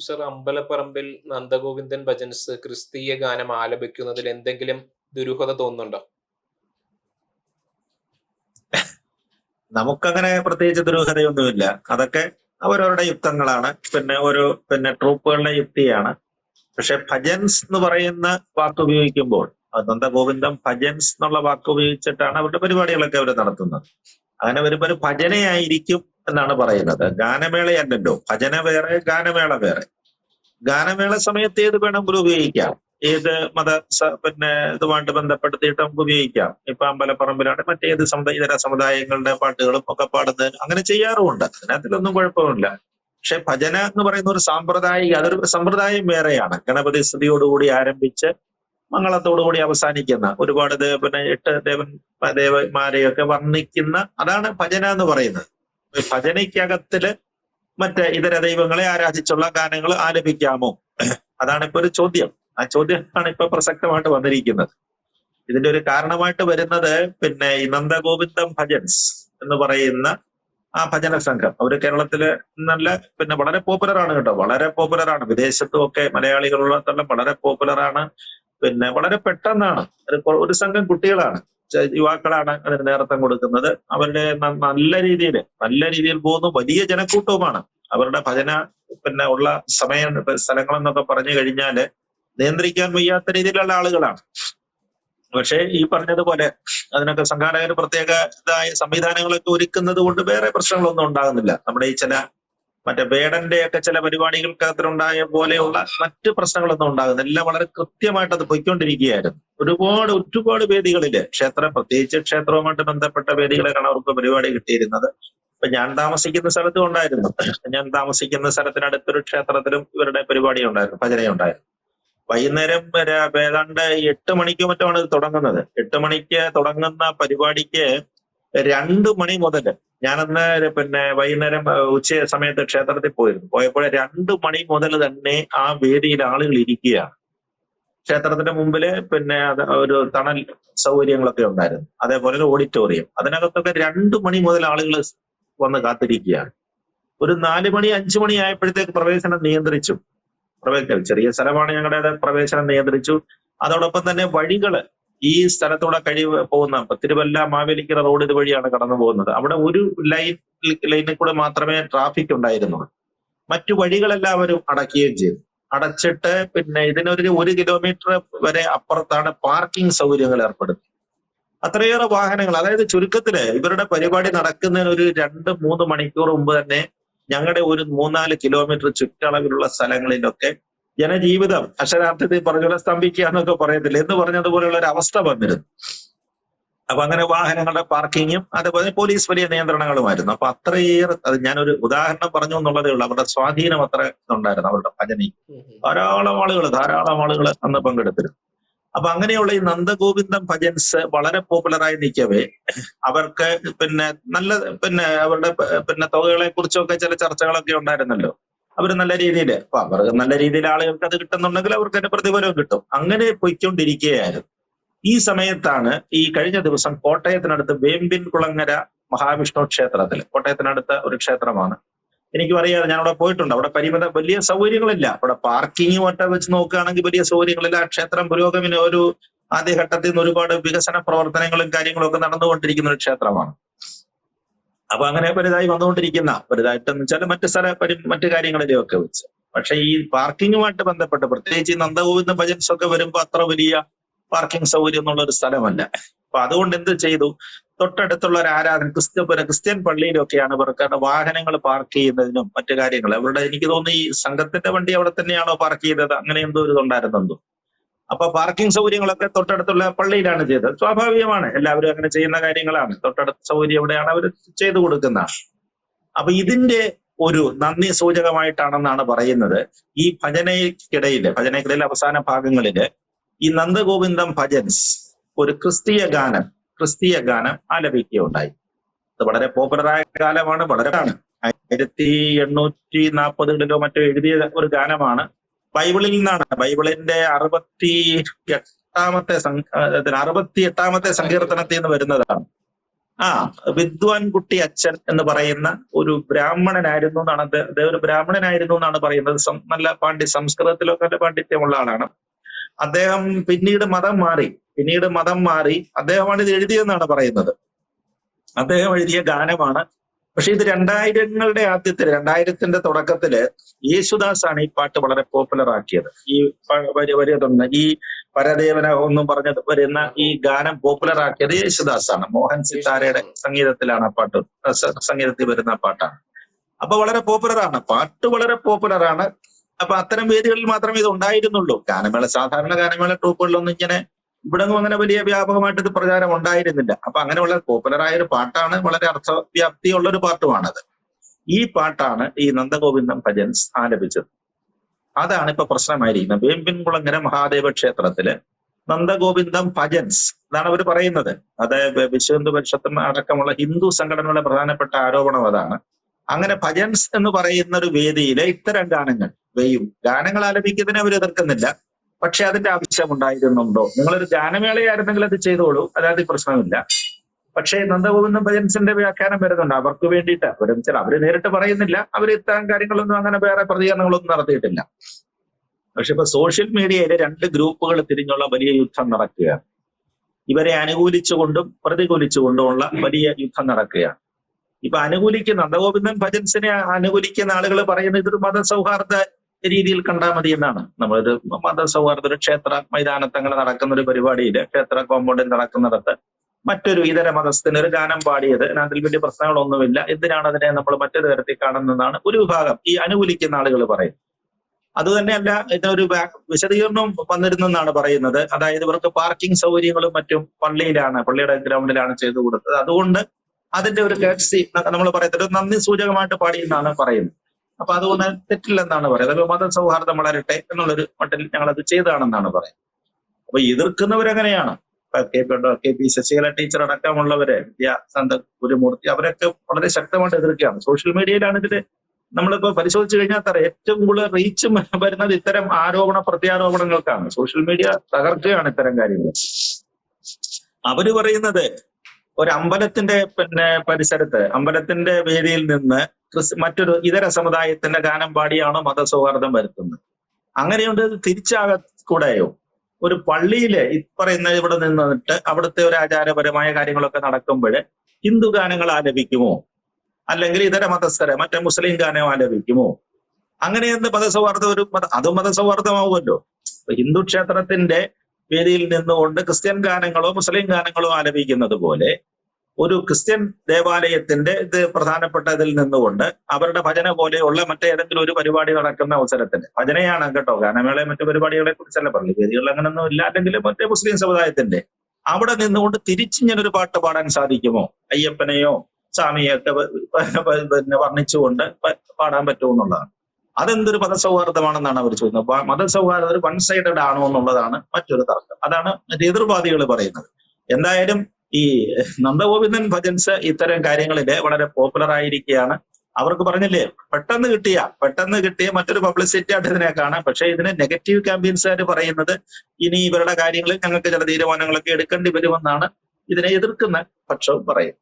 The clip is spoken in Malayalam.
സർ, അമ്പലപ്പറമ്പിൽ നന്ദഗോവിന്ദൻ ഭജൻസ് ക്രിസ്തീയ ഗാനം ആലപിക്കുന്നതിൽ എന്തെങ്കിലും ദുരൂഹത തോന്നുന്നുണ്ടോ? നമുക്കങ്ങനെ പ്രത്യേകിച്ച് ദുരൂഹതയൊന്നുമില്ല. അതൊക്കെ അവരവരുടെ യുക്തങ്ങളാണ്, പിന്നെ ട്രൂപ്പുകളുടെ യുക്തിയാണ്. പക്ഷെ ഭജൻസ് എന്ന് പറയുന്ന വാക്ക് ഉപയോഗിക്കുമ്പോൾ, നന്ദഗോവിന്ദം ഭജൻസ് എന്നുള്ള വാക്ക് ഉപയോഗിച്ചിട്ടാണ് അവരുടെ പരിപാടികളൊക്കെ അവർ നടത്തുന്നത്. അങ്ങനെ വരുമ്പോൾ ഒരു ഭജനയായിരിക്കും എന്നാണ് പറയുന്നത്. ഗാനമേളയല്ലല്ലോ. ഭജന വേറെ, ഗാനമേള വേറെ. ഗാനമേള സമയത്ത് ഏത് വേണമെങ്കിലും ഉപയോഗിക്കാം. ഏത് ഇതുമായിട്ട് ബന്ധപ്പെടുത്തിയിട്ട് നമുക്ക് ഉപയോഗിക്കാം. ഇപ്പൊ അമ്പലപ്പറമ്പിലാണ് മറ്റേത് ഇതര സമുദായങ്ങളുടെ പാട്ടുകളും ഒക്കെ പാടുന്നതിന് അങ്ങനെ ചെയ്യാറുമുണ്ട്. അതിനകത്തിലൊന്നും കുഴപ്പമില്ല. പക്ഷെ ഭജന എന്ന് പറയുന്ന ഒരു അതൊരു സമ്പ്രദായം വേറെയാണ്. ഗണപതി സ്തുതിയോടുകൂടി ആരംഭിച്ച് മംഗളത്തോടുകൂടി അവസാനിക്കുന്ന ഒരുപാട് 8 ദേവന്മാരെയൊക്കെ വർണ്ണിക്കുന്ന, അതാണ് ഭജന എന്ന് പറയുന്നത്. ഭജനയ്ക്കകത്തില് ഇതര ദൈവങ്ങളെ ആരാധിച്ചുള്ള ഗാനങ്ങൾ ആലപിക്കാമോ? അതാണ് ഇപ്പൊ ഒരു ചോദ്യം. ആ ചോദ്യമാണ് ഇപ്പൊ പ്രസക്തമായിട്ട് വന്നിരിക്കുന്നത്. ഇതിന്റെ ഒരു കാരണമായിട്ട് വരുന്നത് ഈ നന്ദഗോവിന്ദം ഭജൻസ് എന്ന് പറയുന്ന ആ ഭജന സംഘം. അവര് കേരളത്തില് വളരെ പോപ്പുലറാണ് കേട്ടോ, വളരെ പോപ്പുലറാണ്. വിദേശത്തും ഒക്കെ മലയാളികളുള്ളതെല്ലാം വളരെ പോപ്പുലറാണ്. വളരെ പെട്ടെന്നാണ്. ഒരു സംഘം കുട്ടികളാണ്, യുവാക്കളാണ് അതിന് നേതൃത്വം കൊടുക്കുന്നത്. അവരുടെ നല്ല രീതിയിൽ പോകുന്നു. വലിയ ജനക്കൂട്ടവുമാണ്. അവരുടെ ഭജന ഉള്ള സ്ഥലങ്ങളെന്നൊക്കെ പറഞ്ഞു കഴിഞ്ഞാല് നിയന്ത്രിക്കാൻ വയ്യാത്ത രീതിയിലുള്ള ആളുകളാണ്. പക്ഷേ ഈ പറഞ്ഞതുപോലെ അതിനൊക്കെ സംഘാടകർ പ്രത്യേകതായ സംവിധാനങ്ങളൊക്കെ ഒരുക്കുന്നത് കൊണ്ട് വേറെ പ്രശ്നങ്ങളൊന്നും ഉണ്ടാകുന്നില്ല. നമ്മുടെ ഈ ചില വേടന്റെ ഒക്കെ ചില പരിപാടികൾക്കകത്തിലുണ്ടായ പോലെയുള്ള മറ്റ് പ്രശ്നങ്ങളൊന്നും ഉണ്ടാകുന്നില്ല. എല്ലാം വളരെ കൃത്യമായിട്ട് അത് പൊയ്ക്കൊണ്ടിരിക്കുകയായിരുന്നു. ഒരുപാട് വേദികളില് പ്രത്യേകിച്ച് ക്ഷേത്രവുമായിട്ട് ബന്ധപ്പെട്ട വേദികളിലാണ് അവർക്ക് പരിപാടി കിട്ടിയിരുന്നത്. ഇപ്പൊ ഞാൻ താമസിക്കുന്ന സ്ഥലത്തും ഉണ്ടായിരുന്നു. ഞാൻ താമസിക്കുന്ന സ്ഥലത്തിനടുത്തൊരു ക്ഷേത്രത്തിലും ഇവരുടെ പരിപാടി ഉണ്ടായിരുന്നു, ഭജനയുണ്ടായിരുന്നു. വൈകുന്നേരം ഏതാണ്ട് 8 മണിക്ക് മറ്റുമാണ് ഇത് തുടങ്ങുന്നത്. 8 മണിക്ക് തുടങ്ങുന്ന പരിപാടിക്ക് 2 മണി മുതൽ, ഞാനന്ന് വൈകുന്നേരം ഉച്ച സമയത്ത് ക്ഷേത്രത്തിൽ പോയപ്പോൾ 2 മണി മുതൽ തന്നെ ആ വേദിയിൽ ആളുകൾ ഇരിക്കുകയാണ്. ക്ഷേത്രത്തിന്റെ മുമ്പില് ഒരു തണൽ സൗകര്യങ്ങളൊക്കെ ഉണ്ടായിരുന്നു. അതേപോലെ ഒരു ഓഡിറ്റോറിയം, അതിനകത്തൊക്കെ 2 മണി മുതൽ ആളുകൾ വന്ന് കാത്തിരിക്കുകയാണ്. ഒരു 4 മണി 5 മണി ആയപ്പോഴത്തേക്ക് പ്രവേശനം നിയന്ത്രിച്ചു. ചെറിയ സ്ഥലമാണ് ഞങ്ങളുടെ, പ്രവേശനം നിയന്ത്രിച്ചു. അതോടൊപ്പം തന്നെ വഴികള് ഈ സ്ഥലത്തൂടെ പോകുന്ന തിരുവല്ല മാവേലിക്കര റോഡ് ഇതുവഴിയാണ് കടന്നു പോകുന്നത്. അവിടെ ഒരു ലൈനിൽ കൂടെ മാത്രമേ ട്രാഫിക് ഉണ്ടായിരുന്നുള്ളൂ. മറ്റു വഴികളെല്ലാവരും അടയ്ക്കുകയും ചെയ്തു. അടച്ചിട്ട് ഇതിനൊരു 1 കിലോമീറ്റർ വരെ അപ്പുറത്താണ് പാർക്കിംഗ് സൗകര്യങ്ങൾ ഏർപ്പെടുത്തി. അത്രയേറെ വാഹനങ്ങൾ, അതായത് ചുരുക്കത്തില് ഇവരുടെ പരിപാടി നടക്കുന്നതിന് ഒരു 2-3 മണിക്കൂർ മുമ്പ് തന്നെ ഞങ്ങളുടെ ഒരു 3-4 കിലോമീറ്റർ ചുറ്റളവിലുള്ള സ്ഥലങ്ങളിലൊക്കെ ജനജീവിതം അക്ഷരാർത്ഥത്തിൽ പറഞ്ഞ സ്തംഭിക്കുക എന്നൊക്കെ പറയത്തില്ല, എന്ന് പറഞ്ഞതുപോലെയുള്ള ഒരു അവസ്ഥ വന്നിരുന്നു. അപ്പൊ അങ്ങനെ വാഹനങ്ങളുടെ പാർക്കിങ്ങും അതുപോലെ പോലീസ് വലിയ നിയന്ത്രണങ്ങളുമായിരുന്നു. അപ്പൊ അത്രയേറെ, അത് ഞാനൊരു ഉദാഹരണം പറഞ്ഞു എന്നുള്ളതേ ഉള്ളൂ. അവരുടെ സ്വാധീനം അത്ര ഉണ്ടായിരുന്നു അവരുടെ ഭജനയിൽ. ധാരാളം ആളുകൾ അന്ന് പങ്കെടുത്തിരുന്നു. അപ്പൊ അങ്ങനെയുള്ള ഈ നന്ദഗോവിന്ദം ഭജൻസ് വളരെ പോപ്പുലറായി നിൽക്കവേ അവർക്ക് നല്ല അവരുടെ തുകകളെ കുറിച്ചൊക്കെ ചില ചർച്ചകളൊക്കെ ഉണ്ടായിരുന്നല്ലോ. അവർ നല്ല രീതിയിൽ, അപ്പൊ അവർക്ക് നല്ല രീതിയിൽ ആളുകൾക്ക് അത് കിട്ടുന്നുണ്ടെങ്കിൽ അവർക്ക് അതിന്റെ പ്രതിഫലവും കിട്ടും. അങ്ങനെ പൊയ്ക്കൊണ്ടിരിക്കുകയായിരുന്നു. ഈ സമയത്താണ് ഈ കഴിഞ്ഞ ദിവസം കോട്ടയത്തിനടുത്ത് വേമ്പിൻ കുളങ്ങര മഹാവിഷ്ണു ക്ഷേത്രത്തിൽ, കോട്ടയത്തിനടുത്ത ഒരു ക്ഷേത്രമാണ്, എനിക്കും അറിയാതെ, ഞാൻ അവിടെ പോയിട്ടുണ്ട്. അവിടെ വലിയ സൗകര്യങ്ങളില്ല. അവിടെ പാർക്കിംഗ് മറ്റ വെച്ച് നോക്കുകയാണെങ്കിൽ വലിയ സൗകര്യങ്ങളില്ല. ആ ക്ഷേത്രം ഒരു ആദ്യഘട്ടത്തിൽ നിന്ന് ഒരുപാട് വികസന പ്രവർത്തനങ്ങളും കാര്യങ്ങളും ഒക്കെ നടന്നുകൊണ്ടിരിക്കുന്ന ഒരു ക്ഷേത്രമാണ്. അപ്പൊ അങ്ങനെ വലുതായിട്ടെന്ന് വെച്ചാൽ മറ്റു കാര്യങ്ങളിലൊക്കെ വെച്ച്. പക്ഷെ ഈ പാർക്കിങ്ങുമായിട്ട് ബന്ധപ്പെട്ട്, പ്രത്യേകിച്ച് ഈ നന്ദഗോവിന്ദ ഭജൻസ് ഒക്കെ വരുമ്പോൾ അത്ര വലിയ പാർക്കിംഗ് സൗകര്യം എന്നുള്ള ഒരു സ്ഥലമല്ല. അപ്പൊ അതുകൊണ്ട് എന്ത് ചെയ്തു, തൊട്ടടുത്തുള്ള ഒരു ക്രിസ്ത്യൻ പള്ളിയിലൊക്കെയാണ് ഇവർക്ക് വാഹനങ്ങൾ പാർക്ക് ചെയ്യുന്നതിനും മറ്റു കാര്യങ്ങൾ. അവരുടെ, എനിക്ക് തോന്നുന്നു ഈ സംഘത്തിന്റെ വണ്ടി അവിടെ തന്നെയാണോ പാർക്ക് ചെയ്തത്, അങ്ങനെ എന്തോ ഒരു ഇതുണ്ടായിരുന്നെന്തോ. അപ്പൊ പാർക്കിംഗ് സൗകര്യങ്ങളൊക്കെ തൊട്ടടുത്തുള്ള പള്ളിയിലാണ് ചെയ്തത്. സ്വാഭാവികമാണ്, എല്ലാവരും അങ്ങനെ ചെയ്യുന്ന കാര്യങ്ങളാണ്. തൊട്ടടുത്ത സൗകര്യം എവിടെയാണ് അവർ ചെയ്തു കൊടുക്കുന്നത്. അപ്പൊ ഇതിന്റെ ഒരു നന്ദി സൂചകമായിട്ടാണെന്നാണ് പറയുന്നത്. ഈ ഭജനയ്ക്കിടയിൽ അവസാന ഭാഗങ്ങളില് ഈ നന്ദഗോവിന്ദം ഭജൻസ് ഒരു ക്രിസ്തീയ ഗാനം ആലപിക്കുകയുണ്ടായി. അത് വളരെ പോപ്പുലറായ കാലമാണ്, വളരെ 1840കളിലോ മറ്റോ എഴുതിയ ഒരു ഗാനമാണ്. ബൈബിളിൽ നിന്നാണ്. ബൈബിളിന്റെ 68ാമത്തെ സങ്കീർത്തനത്തിൽ നിന്ന് വരുന്നതാണ്. ആ വിദ്വാൻ കുട്ടി അച്ഛൻ എന്ന് പറയുന്ന ഒരു ബ്രാഹ്മണനായിരുന്നു എന്നാണ് അദ്ദേഹം ഒരു ബ്രാഹ്മണനായിരുന്നു എന്നാണ് പറയുന്നത്. നല്ല സംസ്കൃതത്തിലൊക്കെ നല്ല പാണ്ഡിത്യമുള്ള ആളാണ് അദ്ദേഹം. പിന്നീട് മതം മാറി അദ്ദേഹമാണ് ഇത് എഴുതിയെന്നാണ് പറയുന്നത്. അദ്ദേഹം എഴുതിയ ഗാനമാണ്. പക്ഷെ ഇത് 2000ങ്ങളുടെ ആദ്യത്തിൽ 2000ത്തിന്റെ തുടക്കത്തില് യേശുദാസ് ആണ് ഈ പാട്ട് വളരെ പോപ്പുലർ ആക്കിയത്. ഈ വരിയതൊന്ന് ഈ പരദേവന ഒന്നും പറഞ്ഞ് വരുന്ന ഈ ഗാനം പോപ്പുലർ ആക്കിയത് യേശുദാസ് ആണ്. മോഹൻ സിത്താരയുടെ സംഗീതത്തിലാണ് ആ പാട്ട്, സംഗീതത്തിൽ വരുന്ന പാട്ടാണ്. അപ്പൊ വളരെ പോപ്പുലറാണ് പാട്ട്, വളരെ പോപ്പുലറാണ്. അപ്പൊ അത്തരം വേദികളിൽ മാത്രമേ ഇത് ഉണ്ടായിരുന്നുള്ളൂ. സാധാരണ ഗാനമേള ട്രൂപ്പുകളിലൊന്നും ഇങ്ങനെ ഇവിടെ നിന്നും അങ്ങനെ വലിയ വ്യാപകമായിട്ട് ഇത് പ്രചാരം ഉണ്ടായിരുന്നില്ല. അപ്പൊ അങ്ങനെയുള്ള പോപ്പുലറായ ഒരു പാട്ടാണ്, വളരെ അർത്ഥവ്യാപ്തിയുള്ള ഒരു പാട്ടുമാണത്. ഈ പാട്ടാണ് ഈ നന്ദഗോവിന്ദം ഭജൻസ് ആലപിച്ചത്. അതാണ് ഇപ്പൊ പ്രശ്നമായിരിക്കുന്നത്. വേമ്പിൻകുളങ്ങര മഹാദേവ ക്ഷേത്രത്തില് നന്ദഗോവിന്ദം ഭജൻസ് എന്നാണ് അവർ പറയുന്നത്. അത് വിശ്വ ഹിന്ദു പരിഷത്തും അടക്കമുള്ള ഹിന്ദു സംഘടനകളുടെ പ്രധാനപ്പെട്ട ആരോപണം അതാണ്. അങ്ങനെ ഭജൻസ് എന്ന് പറയുന്ന ഒരു വേദിയിലെ ഇത്തരം ഗാനങ്ങൾ ആലപിക്കുന്നതിനെ അവർ എതിർക്കുന്നില്ല. പക്ഷെ അതിന്റെ ആവശ്യം ഉണ്ടായിരുന്നുണ്ടോ? നിങ്ങളൊരു ഗാനമേളയായിരുന്നെങ്കിൽ അത് ചെയ്തോളൂ, അതായത് പ്രശ്നമില്ല. പക്ഷേ നന്ദഗോവിന്ദം ഭജൻസിന്റെ വ്യാഖ്യാനം വരുന്നുണ്ട്. അവർക്ക് വേണ്ടിയിട്ട് അവര് നേരിട്ട് പറയുന്നില്ല, അവർ ഇത്തരം കാര്യങ്ങളൊന്നും അങ്ങനെ വേറെ പ്രതികരണങ്ങളൊന്നും നടത്തിയിട്ടില്ല. പക്ഷെ ഇപ്പൊ സോഷ്യൽ മീഡിയയിലെ 2 ഗ്രൂപ്പുകൾ തിരിഞ്ഞുള്ള വലിയ യുദ്ധം നടക്കുകയാണ്. ഇവരെ അനുകൂലിച്ചുകൊണ്ടും പ്രതികൂലിച്ചുകൊണ്ടുമുള്ള വലിയ യുദ്ധം നടക്കുകയാണ്. ഇപ്പൊ നന്ദഗോവിന്ദൻ ഭജൻസിനെ അനുകൂലിക്കുന്ന ആളുകൾ പറയുന്നത് ഇതൊരു മതസൗഹാർദ്ദ രീതിയിൽ കണ്ടാൽ മതി എന്നാണ്. നമ്മളൊരു മതസൗഹാർദ്ദ ഒരു ക്ഷേത്ര മൈതാനത്ത് അങ്ങനെ നടക്കുന്ന ഒരു പരിപാടിയില്, ക്ഷേത്ര കോമ്പൗണ്ടിൽ നടക്കുന്നിടത്ത് മറ്റൊരു ഇതര മതസ്ഥന് ഒരു ഗാനം പാടിയത് അതിൽ വലിയ പ്രശ്നങ്ങളൊന്നുമില്ല, എന്തിനാണ് അതിനെ നമ്മൾ മറ്റൊരു തരത്തിൽ കാണുന്നതാണ് ഒരു വിഭാഗം ഈ അനുകൂലിക്കുന്ന ആളുകൾ പറയുന്നത്. അതുതന്നെയല്ല, ഇതിനൊരു വിശദീകരണവും വന്നിരുന്നെന്നാണ് പറയുന്നത്. അതായത് ഇവർക്ക് പാർക്കിംഗ് സൗകര്യങ്ങളും മറ്റും പള്ളിയുടെ ഗ്രൗണ്ടിലാണ് ചെയ്തു കൊടുത്തത്. അതുകൊണ്ട് അതിന്റെ ഒരു കേട്സി നമ്മൾ പറയുന്നത് ഒരു നന്ദി സൂചകമായിട്ട് പാടിയെന്നാണ് പറയുന്നത്. അപ്പൊ അതുകൊണ്ട് തെറ്റില്ലെന്നാണ് പറയുന്നത്. മതസൗഹാർദ്ദം വളരട്ടെ എന്നുള്ളൊരു മട്ടിൽ ഞങ്ങൾ അത് ചെയ്തതാണെന്നാണ് പറയുന്നത്. അപ്പൊ എതിർക്കുന്നവരെങ്ങനെയാണ്? KP ശശികല ടീച്ചർ അടക്കമുള്ളവര്, ഗുരുമൂർത്തി, അവരൊക്കെ വളരെ ശക്തമായിട്ട് എതിർക്കുകയാണ്. സോഷ്യൽ മീഡിയയിലാണ് ഇതില് നമ്മളിപ്പോ പരിശോധിച്ചു കഴിഞ്ഞാൽ ഏറ്റവും കൂടുതൽ റീച്ച് വരുന്നത് ഇത്തരം ആരോപണ പ്രത്യാരോപണങ്ങൾക്കാണ്. സോഷ്യൽ മീഡിയ തകർക്കുകയാണ് ഇത്തരം കാര്യങ്ങൾ. അവര് പറയുന്നത് ഒരു അമ്പലത്തിന്റെ പരിസരത്ത് അമ്പലത്തിന്റെ വേദിയിൽ നിന്ന് മറ്റൊരു ഇതര സമുദായത്തിന്റെ ഗാനം പാടിയാണോ മതസൗഹാർദ്ദം വരുത്തുന്നത്? അങ്ങനെയുണ്ട്. തിരിച്ചാകൂടെയോ? ഒരു പള്ളിയില് പറയുന്ന ഇവിടെ നിന്നിട്ട് അവിടുത്തെ ഒരു ആചാരപരമായ കാര്യങ്ങളൊക്കെ നടക്കുമ്പോൾ ഹിന്ദു ഗാനങ്ങൾ ആലപിക്കുമോ? അല്ലെങ്കിൽ ഇതര മതസ്ഥരെ മറ്റേ മുസ്ലിം ഗാനം ആലപിക്കുമോ? അങ്ങനെയെന്ന് മതസൗഹാർദ്ദം അതും മതസൗഹാർദ്ദമാവുമല്ലോ. ഹിന്ദു ക്ഷേത്രത്തിന്റെ വേദിയിൽ നിന്നുകൊണ്ട് ക്രിസ്ത്യൻ ഗാനങ്ങളോ മുസ്ലിം ഗാനങ്ങളോ ആലപിക്കുന്നത് പോലെ ഒരു ക്രിസ്ത്യൻ ദേവാലയത്തിന്റെ പ്രധാനപ്പെട്ട ഇതിൽ നിന്നുകൊണ്ട് അവരുടെ ഭജന പോലെയുള്ള മറ്റേതെങ്കിലും ഒരു പരിപാടി നടക്കുന്ന അവസരത്തിൽ, ഭജനയാണ് കേട്ടോ, ഗാനമേള മറ്റു പരിപാടികളെ കുറിച്ചല്ല പറഞ്ഞു, വേദികൾ അങ്ങനൊന്നും ഇല്ല, അല്ലെങ്കിൽ മറ്റേ മുസ്ലിം സമുദായത്തിന്റെ അവിടെ നിന്നുകൊണ്ട് തിരിച്ചിങ്ങനൊരു പാട്ട് പാടാൻ സാധിക്കുമോ? അയ്യപ്പനെയോ സ്വാമിയൊക്കെ വർണ്ണിച്ചുകൊണ്ട് പാടാൻ പറ്റുമോ എന്നുള്ളതാണ്. അതെന്തൊരു മതസൗഹാർദ്ദമാണെന്നാണ് അവർ ചോദിക്കുന്നത്. മതസൗഹാർദ്ദം ഒരു വൺ സൈഡഡ് ആണോ എന്നുള്ളതാണ് മറ്റൊരു തർക്കം. അതാണ് എതിർവാദികൾ പറയുന്നത്. എന്തായാലും ഈ നന്ദഗോവിന്ദൻ ഭജൻസ് ഇത്തരം കാര്യങ്ങളില് വളരെ പോപ്പുലർ ആയിരിക്കുകയാണ്. അവർക്ക് പറഞ്ഞില്ലേ, പെട്ടെന്ന് കിട്ടിയ മറ്റൊരു പബ്ലിസിറ്റി ആയിട്ട് ഇതിനെ കാണാം. പക്ഷെ ഇതിന് നെഗറ്റീവ് ക്യാമ്പയിൻസുകാർ പറയുന്നത് ഇനി ഇവരുടെ കാര്യങ്ങളിൽ ഞങ്ങൾക്ക് ചില തീരുമാനങ്ങളൊക്കെ എടുക്കേണ്ടി വരുമെന്നാണ് ഇതിനെ എതിർക്കുന്ന പക്ഷവും പറയും.